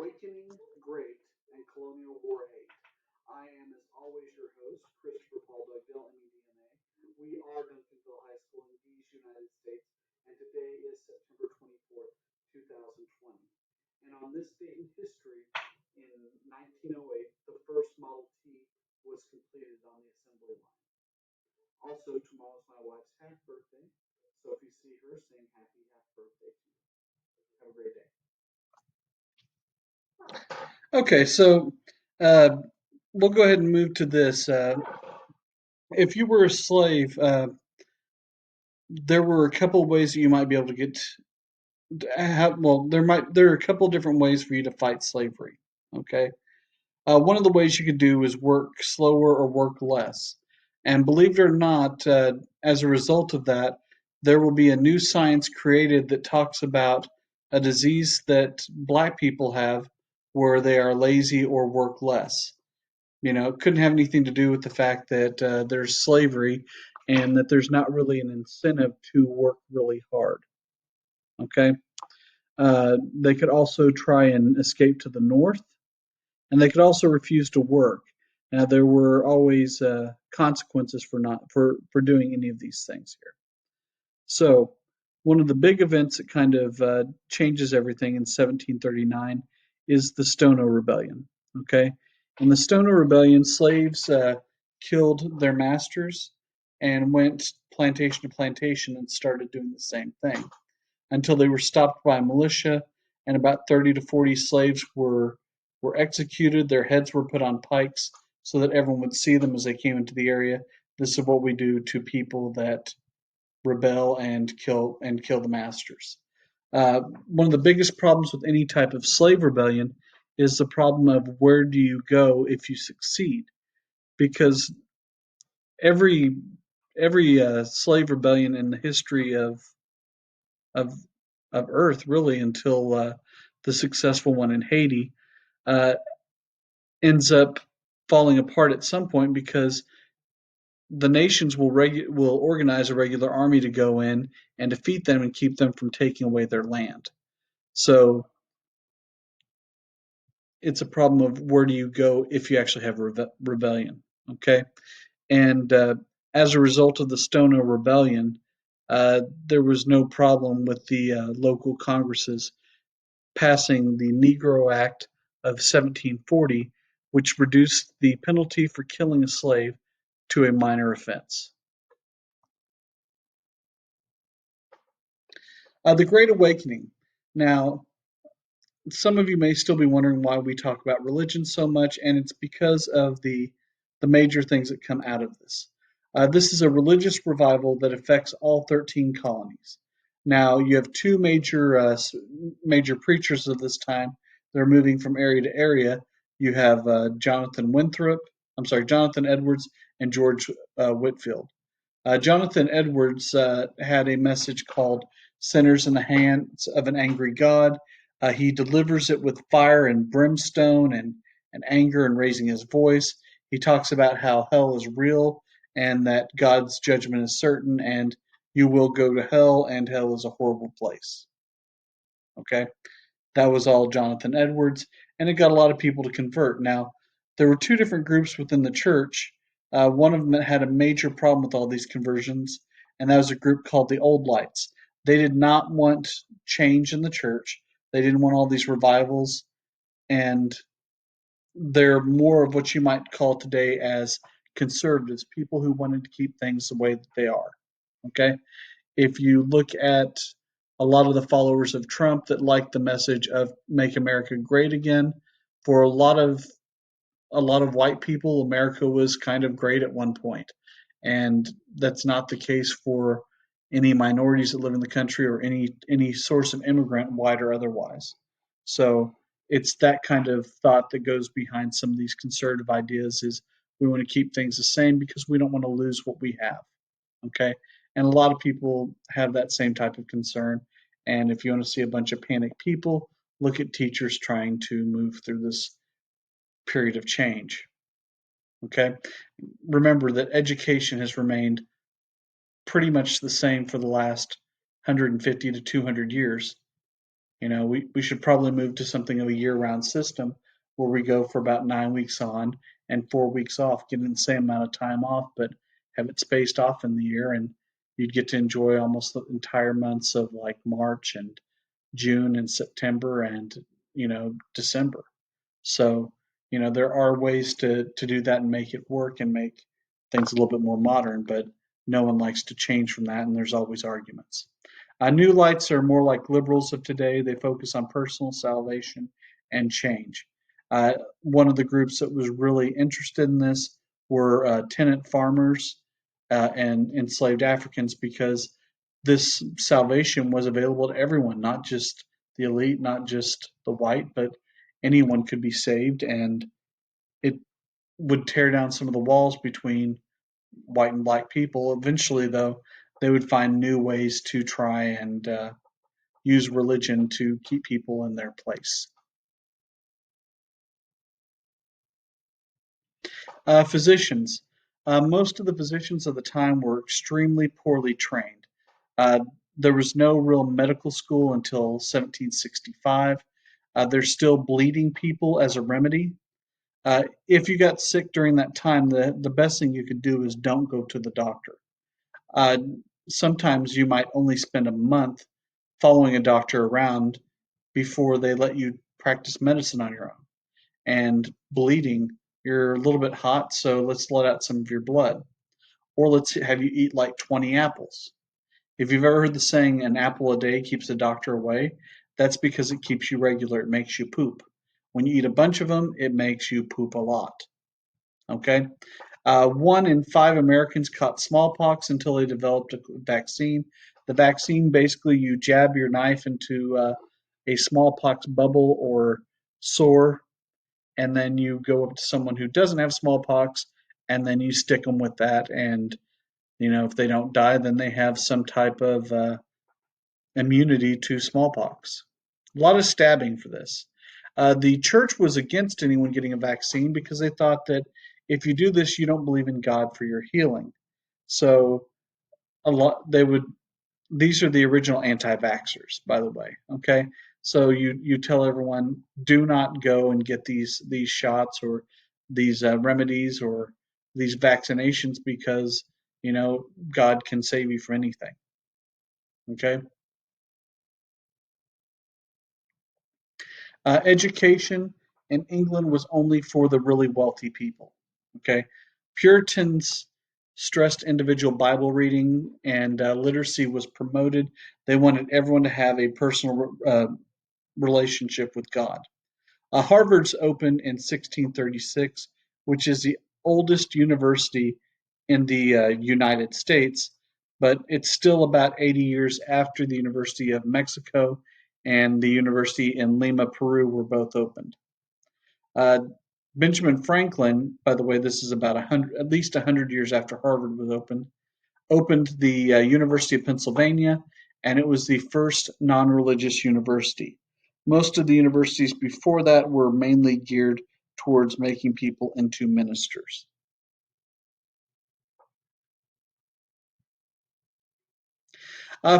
Awakening Great and Colonial War 8. I am, as always, your host, Christopher Paul Dugdale, MEDMA. We are Duncanville High School in these United States, and today is September 24th, 2020. And on this date in history, in 1908, the first Model T was completed on the assembly line. Also, tomorrow's my wife's half birthday, so if you see her, sing happy half birthday to you. Have a great day. Okay, so uh, we'll go ahead and move to this. If you were a slave, there were a couple of ways that you might be able to get. Well, there are a couple of different ways for you to fight slavery. Okay, one of the ways you could do is work slower or work less, and believe it or not, as a result of that, there will be a new science created that talks about a disease that black people have, where they are lazy or work less. It couldn't have anything to do with the fact that there's slavery and that there's not really an incentive to work really hard. Okay. They could also try and escape to the north, and they could also refuse to work. Now, there were always consequences for not for doing any of these things here. So, one of the big events that kind of changes everything in 1739 is the Stono Rebellion. Okay, in the Stono Rebellion, slaves killed their masters and went plantation to plantation and started doing the same thing until they were stopped by a militia, and about 30 to 40 slaves were executed. Their heads were put on pikes so that everyone would see them as they came into the area. This is what we do to people that rebel and kill the masters. One of the biggest problems with any type of slave rebellion is the problem of where do you go if you succeed, because every every slave rebellion in the history of of Earth, really, until the successful one in Haiti, uh, ends up falling apart at some point because the nations will organize a regular army to go in and defeat them and keep them from taking away their land. So it's a problem of where do you go if you actually have a rebellion, okay? And as a result of the Stono Rebellion, there was no problem with the local congresses passing the Negro Act of 1740, which reduced the penalty for killing a slave to a minor offense. The Great Awakening. Now, some of you may still be wondering why we talk about religion so much, and it's because of the major things that come out of this. This is a religious revival that affects all 13 colonies. Now, you have two major preachers of this time that are moving from area to area. You have Jonathan Edwards and George Whitfield. Jonathan Edwards had a message called Sinners in the Hands of an Angry God. He delivers it with fire and brimstone and anger and raising his voice. He talks about how hell is real and that God's judgment is certain and you will go to hell and hell is a horrible place. Okay? That was all Jonathan Edwards, and it got a lot of people to convert. Now, there were two different groups within the church. One of them had a major problem with all these conversions, and that was a group called the Old Lights. They did not want change in the church. They didn't want all these revivals, and they're more of what you might call today as conservatives, people who wanted to keep things the way that they are. Okay? If you look at a lot of the followers of Trump that like the message of make America great again, for a lot of white people, America was kind of great at one point. And that's not the case for any minorities that live in the country or any source of immigrant, white or otherwise. So it's that kind of thought that goes behind some of these conservative ideas is we want to keep things the same because we don't want to lose what we have. Okay. And a lot of people have that same type of concern. And if you want to see a bunch of panicked people, look at teachers trying to move through this period of change. Okay. Remember that education has remained pretty much the same for the last 150 to 200 years. We should probably move to something of a year-round system where we go for about 9 weeks on and 4 weeks off, getting the same amount of time off, but have it spaced off in the year, and you'd get to enjoy almost the entire months of like March and June and September and December. So, there are ways to do that and make it work and make things a little bit more modern, but no one likes to change from that, and there's always arguments. New lights are more like liberals of today. They focus on personal salvation and change. One of the groups that was really interested in this were tenant farmers and enslaved Africans because this salvation was available to everyone, not just the elite, not just the white, but anyone could be saved, and it would tear down some of the walls between white and black people. Eventually, though, they would find new ways to try and use religion to keep people in their place. Physicians. Most of the physicians of the time were extremely poorly trained. Uh, there was no real medical school until 1765. There's still bleeding people as a remedy. If you got sick during that time, the best thing you could do is don't go to the doctor. Uh, Sometimes you might only spend a month following a doctor around before they let you practice medicine on your own. And bleeding, you're a little bit hot, so let's let out some of your blood. Or let's have you eat like 20 apples. If you've ever heard the saying, an apple a day keeps the doctor away, that's because it keeps you regular. It makes you poop. When you eat a bunch of them, it makes you poop a lot. Okay? 1 in 5 Americans caught smallpox until they developed a vaccine. The vaccine basically you jab your knife into a smallpox bubble or sore, and then you go up to someone who doesn't have smallpox, and then you stick them with that. And if they don't die, then they have some type of immunity to smallpox. A lot of stabbing for this. The church was against anyone getting a vaccine because they thought that if you do this, you don't believe in God for your healing. So a lot they would. These are the original anti-vaxxers, by the way. Okay, so you tell everyone, do not go and get these shots or these remedies or these vaccinations because God can save you from anything. Okay. Education in England was only for the really wealthy people. Okay, Puritans stressed individual Bible reading, and literacy was promoted. They wanted everyone to have a personal relationship with God. Harvard's opened in 1636, which is the oldest university in the United States, but it's still about 80 years after the University of Mexico and the University in Lima, Peru were both opened. Uh, Benjamin Franklin, by the way, this is about 100, at least 100 years after Harvard was opened the University of Pennsylvania, and it was the first non-religious university. Most of the universities before that were mainly geared towards making people into ministers.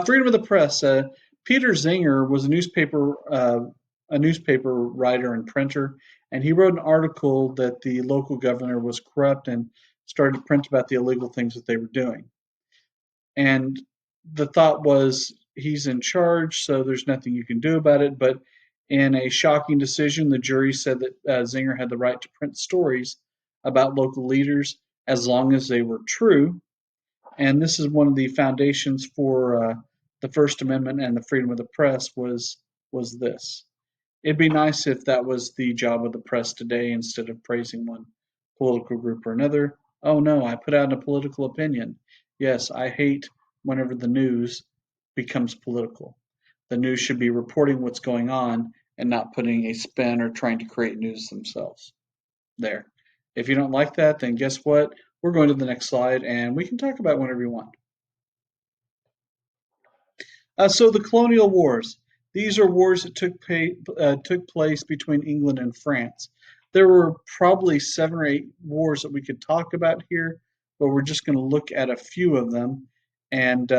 Freedom of the press. Peter Zinger was a newspaper writer and printer, and he wrote an article that the local governor was corrupt and started to print about the illegal things that they were doing. And the thought was he's in charge, so there's nothing you can do about it. But in a shocking decision, the jury said that Zinger had the right to print stories about local leaders as long as they were true. And this is one of the foundations for the First Amendment and the freedom of the press was this. It'd be nice if that was the job of the press today instead of praising one political group or another. Oh no, I put out a political opinion. Yes, I hate whenever the news becomes political. The news should be reporting what's going on and not putting a spin or trying to create news themselves. There. If you don't like that, then guess what? We're going to the next slide and we can talk about it whenever you want. So the colonial wars. These are wars that took place between England and France. There were probably 7 or 8 wars that we could talk about here, but we're just going to look at a few of them. And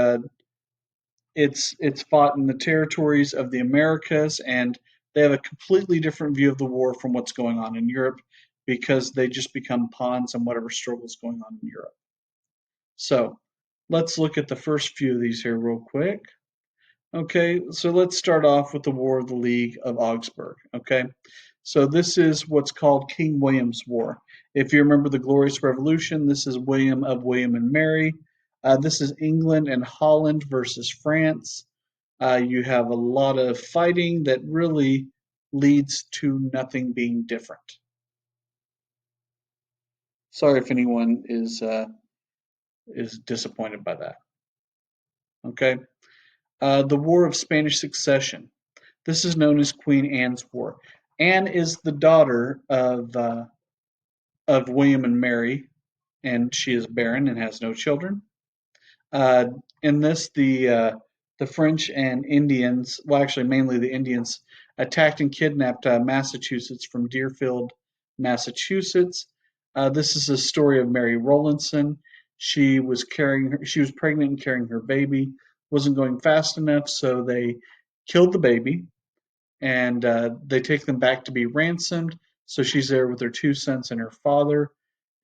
It's fought in the territories of the Americas, and they have a completely different view of the war from what's going on in Europe because they just become pawns in whatever struggle's going on in Europe. So let's look at the first few of these here real quick. Okay, so let's start off with the War of the League of Augsburg. Okay, so this is what's called King William's War. If you remember the Glorious Revolution, this is William and Mary. This is England and Holland versus France. You have a lot of fighting that really leads to nothing being different. Sorry if anyone is disappointed by that. Okay, the War of Spanish Succession. This is known as Queen Anne's War. Anne is the daughter of William and Mary, and she is barren and has no children. Uh, in this, the French and Indians, well, actually mainly the Indians, attacked and kidnapped Massachusetts from Deerfield, Massachusetts. This is a story of Mary Rowlandson. She was pregnant and carrying her baby. Wasn't going fast enough, so they killed the baby, and they take them back to be ransomed. So she's there with her two sons and her father,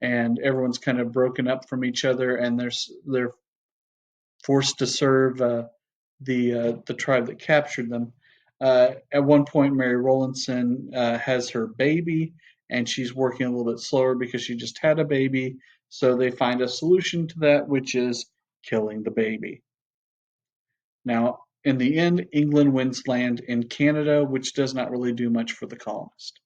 and everyone's kind of broken up from each other, and they're forced to serve the tribe that captured them. At one point, Mary Rowlandson has her baby, and she's working a little bit slower because she just had a baby. So they find a solution to that, which is killing the baby. Now, in the end, England wins land in Canada, which does not really do much for the colonist.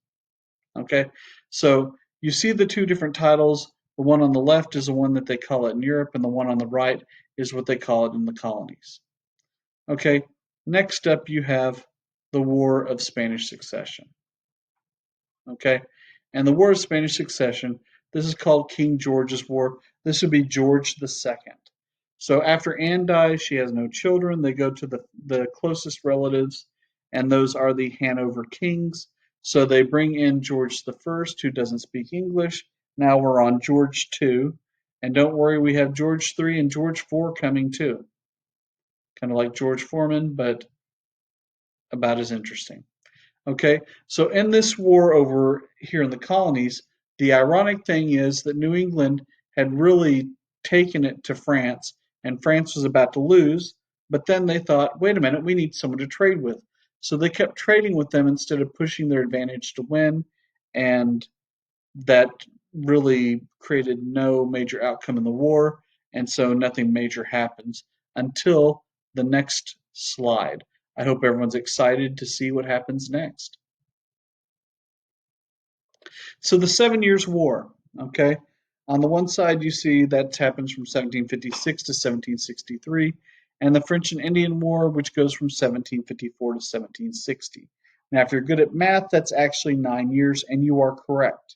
Okay, so you see the two different titles. The one on the left is the one that they call it in Europe, and the one on the right is what they call it in the colonies. Okay, next up you have the War of Spanish Succession. Okay, and the War of Spanish Succession, this is called King George's War. This would be George the Second. So after Anne dies, she has no children. They go to the closest relatives, and those are the Hanover kings. So they bring in George the First, who doesn't speak English. Now we're on George II. And don't worry, we have George III and George IV coming too. Kind of like George Foreman, but about as interesting. Okay, so in this war over here in the colonies, the ironic thing is that New England had really taken it to France, and France was about to lose. But then they thought, wait a minute, we need someone to trade with. So they kept trading with them instead of pushing their advantage to win, and that really created no major outcome in the war, and so nothing major happens until the next slide. I hope everyone's excited to see what happens next. So the Seven Years' War, okay? On the one side, you see that happens from 1756 to 1763, and the French and Indian War, which goes from 1754 to 1760. Now, if you're good at math, that's actually 9 years, and you are correct.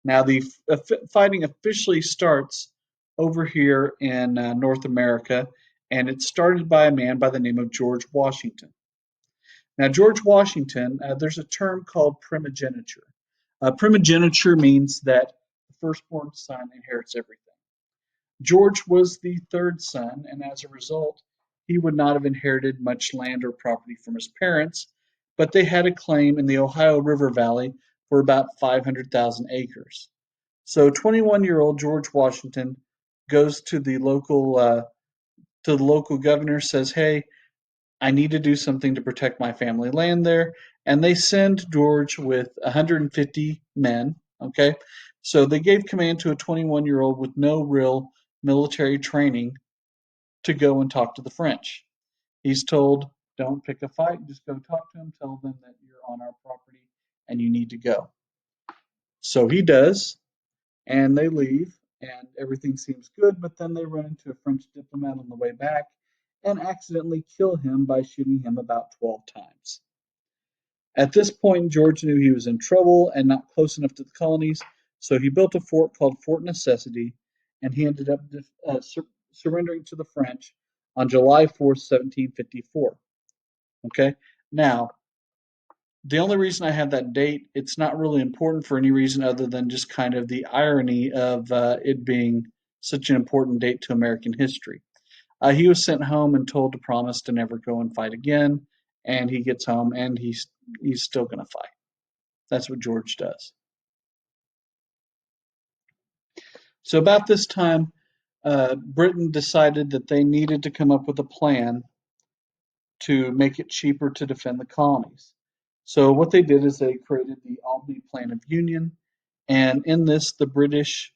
Now, the fighting officially starts over here in North America, and it started by a man by the name of George Washington. Now, George Washington, there's a term called primogeniture. Primogeniture means that the firstborn son inherits everything. George was the third son, and as a result, he would not have inherited much land or property from his parents, but they had a claim in the Ohio River Valley for about 500,000 acres. So 21-year-old George Washington goes to the local governor, says, "Hey, I need to do something to protect my family land there." And they send George with 150 men. Okay. So they gave command to a 21-year-old with no real military training to go and talk to the French. He's told, don't pick a fight, just go talk to them, tell them that you're on our property and you need to go. So he does, and they leave, and everything seems good, but then they run into a French diplomat on the way back and accidentally kill him by shooting him about 12 times. At this point, George knew he was in trouble and not close enough to the colonies, so he built a fort called Fort Necessity, and he ended up surrendering to the French on July 4th, 1754. Okay, now the only reason I have that date, it's not really important for any reason other than just kind of the irony of it being such an important date to American history. He was sent home and told to promise to never go and fight again. And he gets home and he's still going to fight. That's what George does. So about this time, Britain decided that they needed to come up with a plan to make it cheaper to defend the colonies. So what they did is they created the Albany Plan of Union, and in this, the British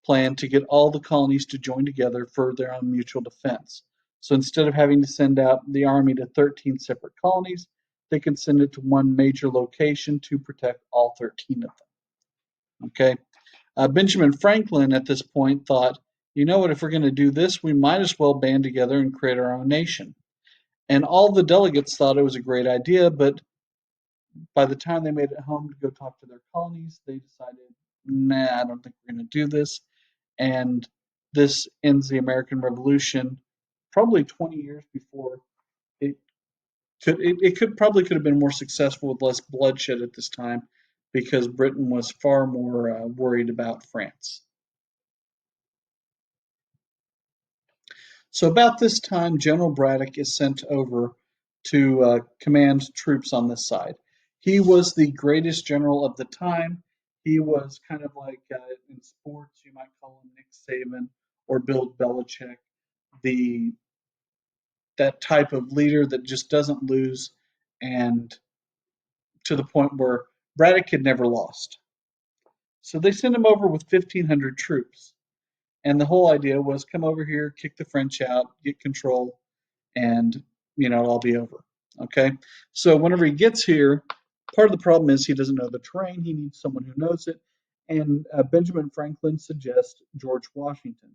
planned to get all the colonies to join together for their own mutual defense. So instead of having to send out the army to 13 separate colonies, they could send it to one major location to protect all 13 of them. Okay. Benjamin Franklin at this point thought, you know what, if we're going to do this, we might as well band together and create our own nation. And all the delegates thought it was a great idea, but by the time they made it home to go talk to their colonies, they decided, nah, I don't think we're going to do this. And this ends the American Revolution probably 20 years before it could have been more successful with less bloodshed at this time because Britain was far more worried about France. So about this time, General Braddock is sent over to command troops on this side. He was the greatest general of the time. He was kind of like in sports, you might call him Nick Saban or Bill Belichick, the that type of leader that just doesn't lose, and to the point where Braddock had never lost. So they sent him over with 1,500 troops, and the whole idea was come over here, kick the French out, get control, and it'll all be over. Okay, so whenever he gets here, part of the problem is he doesn't know the terrain. He needs someone who knows it, and Benjamin Franklin suggests George Washington.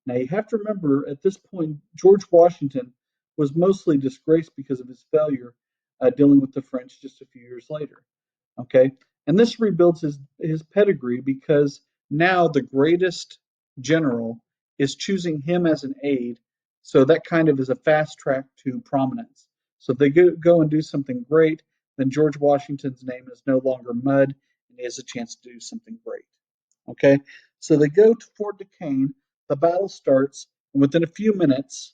Now you have to remember at this point, George Washington was mostly disgraced because of his failure dealing with the French just a few years later. Okay, and this rebuilds his pedigree because now the greatest general is choosing him as an aide, so that kind of is a fast track to prominence. So if they go and do something great, then George Washington's name is no longer mud, and he has a chance to do something great. Okay, so they go to Fort Duquesne. The battle starts, and within a few minutes,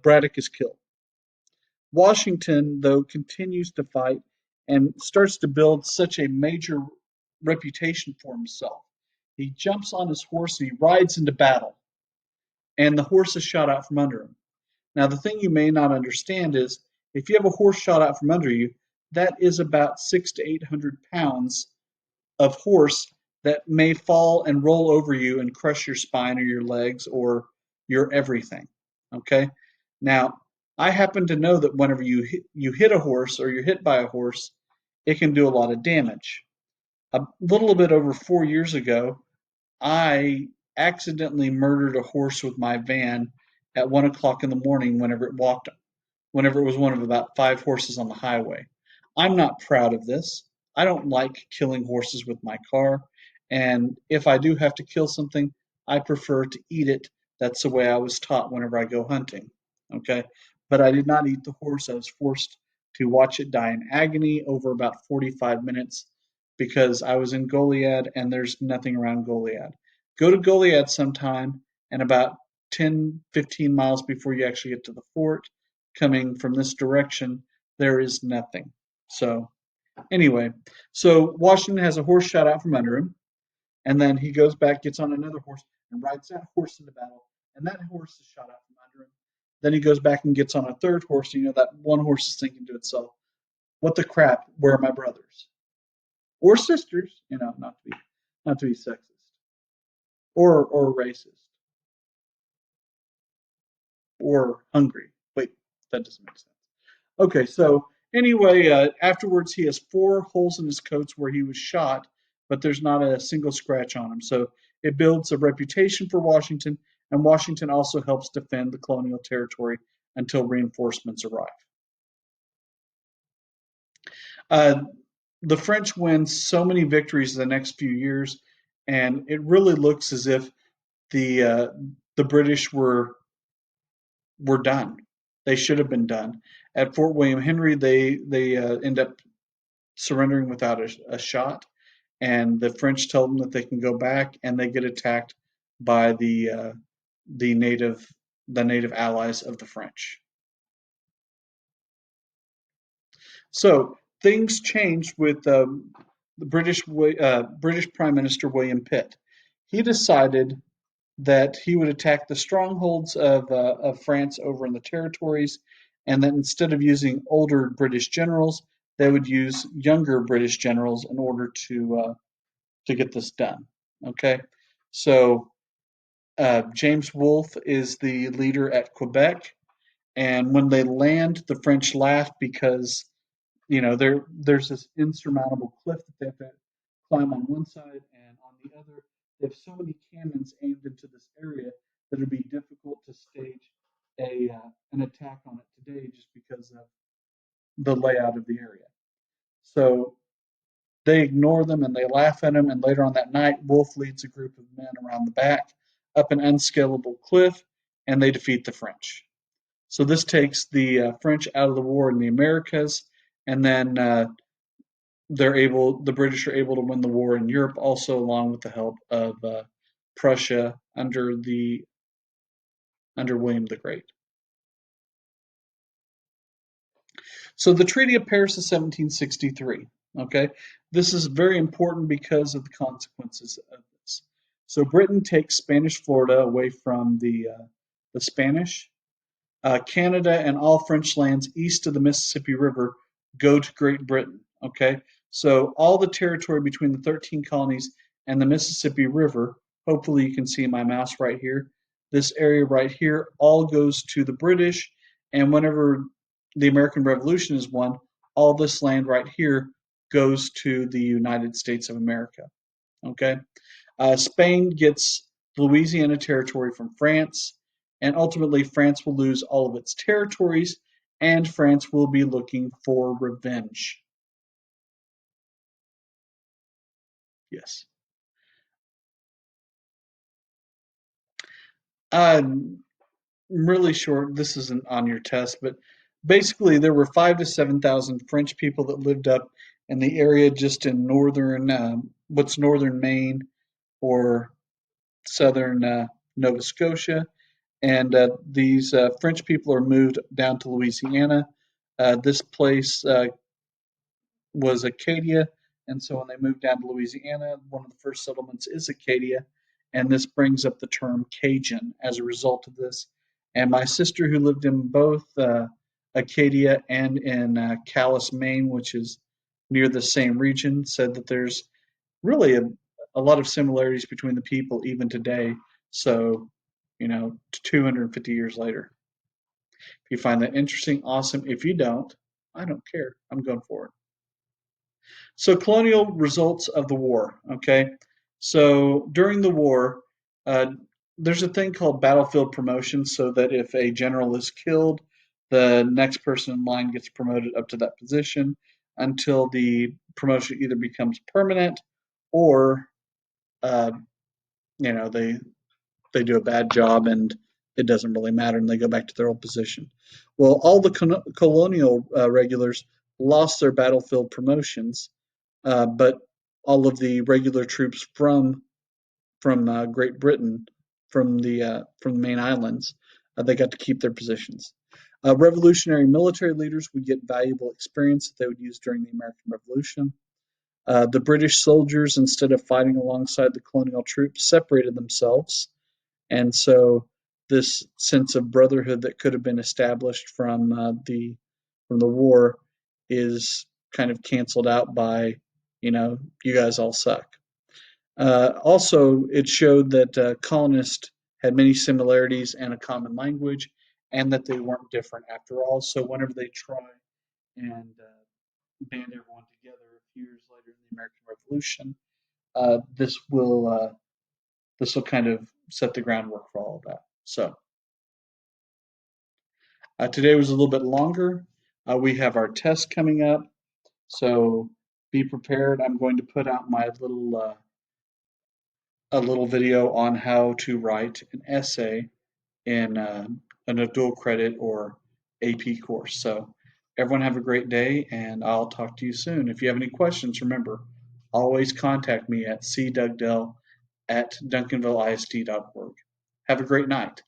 Braddock is killed. Washington, though, continues to fight and starts to build such a major reputation for himself. He jumps on his horse and he rides into battle, and the horse is shot out from under him. Now, the thing you may not understand is if you have a horse shot out from under you, that is about 600 to 800 pounds of horse that may fall and roll over you and crush your spine or your legs or your everything. Okay. Now, I happen to know that whenever you hit a horse or you're hit by a horse, it can do a lot of damage. A little bit over 4 years ago, I accidentally murdered a horse with my van at 1 o'clock in the morning whenever it was one of about 5 horses on the highway. I'm not proud of this. I don't like killing horses with my car. And if I do have to kill something, I prefer to eat it. That's the way I was taught whenever I go hunting. Okay. But I did not eat the horse. I was forced to watch it die in agony over about 45 minutes because I was in Goliad and there's nothing around Goliad. Go to Goliad sometime and about 10, 15 miles before you actually get to the fort, coming from this direction, there is nothing. So, anyway, so Washington has a horse shot out from under him, and then he goes back, gets on another horse, and rides that horse into battle, and that horse is shot out from under him. Then he goes back and gets on a third horse. That one horse is thinking to itself, "What the crap? Where are my brothers or sisters?" Not to be sexist or racist or hungry. Wait, that doesn't make sense. Okay, so anyway, afterwards he has 4 holes in his coats where he was shot, but there's not a single scratch on him. So it builds a reputation for Washington, and Washington also helps defend the colonial territory until reinforcements arrive. Uh, the French win so many victories the next few years, and it really looks as if the uh, the British were done. They should have been done. At Fort William Henry, they end up surrendering without a shot, and the French tell them that they can go back, and they get attacked by the native. the native allies of the French. So things changed with the British Prime Minister William Pitt. He decided that he would attack the strongholds of France over in the territories, and that instead of using older British generals, they would use younger British generals in order to get this done. Okay, so James Wolfe is the leader at Quebec, and when they land, the French laugh because there's this insurmountable cliff that they have to climb on one side, and on the other they have so many cannons aimed into this area that it'd be difficult to stage a an attack on it today just because of the layout of the area. So they ignore them and they laugh at him. And later on that night, Wolfe leads a group of men around the back up an unscalable cliff, and they defeat the French. So this takes the French out of the war in the Americas, and then the British are able to win the war in Europe also, along with the help of Prussia under William the Great. So the Treaty of Paris of 1763. Okay, this is very important because of the consequences of this. So Britain takes Spanish Florida away from the Spanish. Canada and all French lands east of the Mississippi River go to Great Britain. Okay, so all the territory between the 13 colonies and the Mississippi River, hopefully you can see my mouse right here, this area right here, all goes to the British. And whenever the American Revolution is won, all this land right here goes to the United States of America. Okay, Spain gets Louisiana territory from France, and ultimately France will lose all of its territories, and France will be looking for revenge. Yes. I'm really short. This isn't on your test, but basically there were 5 to 7,000 French people that lived up in the area just in what's northern Maine or southern Nova Scotia. And these French people are moved down to Louisiana. This place was Acadia, and so when they moved down to Louisiana, one of the first settlements is Acadia, and this brings up the term Cajun as a result of this. And my sister, who lived in both Acadia and in Calais, Maine, which is near the same region, said that there's really a lot of similarities between the people even today. So, 250 years later. If you find that interesting, awesome. If you don't, I don't care. I'm going forward. So, colonial results of the war. Okay. So, during the war, uh, there's a thing called battlefield promotion, so that if a general is killed, the next person in line gets promoted up to that position until the promotion either becomes permanent or, uh, they do a bad job and it doesn't really matter and they go back to their old position. Well, all the colonial regulars lost their battlefield promotions, but all of the regular troops from Great Britain, from the main islands, they got to keep their positions. Revolutionary military leaders would get valuable experience that they would use during the American Revolution. The British soldiers, instead of fighting alongside the colonial troops, separated themselves, and so this sense of brotherhood that could have been established from the war is kind of canceled out by, you guys all suck. Also, it showed that colonists had many similarities and a common language, and that they weren't different after all. So whenever they try and band everyone together a few years later in the American Revolution, uh, this will uh, this will kind of set the groundwork for all of that. So today was a little bit longer. We have our test coming up, so be prepared. I'm going to put out my little a little video on how to write an essay in a dual credit or AP course. So everyone have a great day, and I'll talk to you soon. If you have any questions, remember, always contact me at cdugdale@duncanvilleisd.org. Have a great night.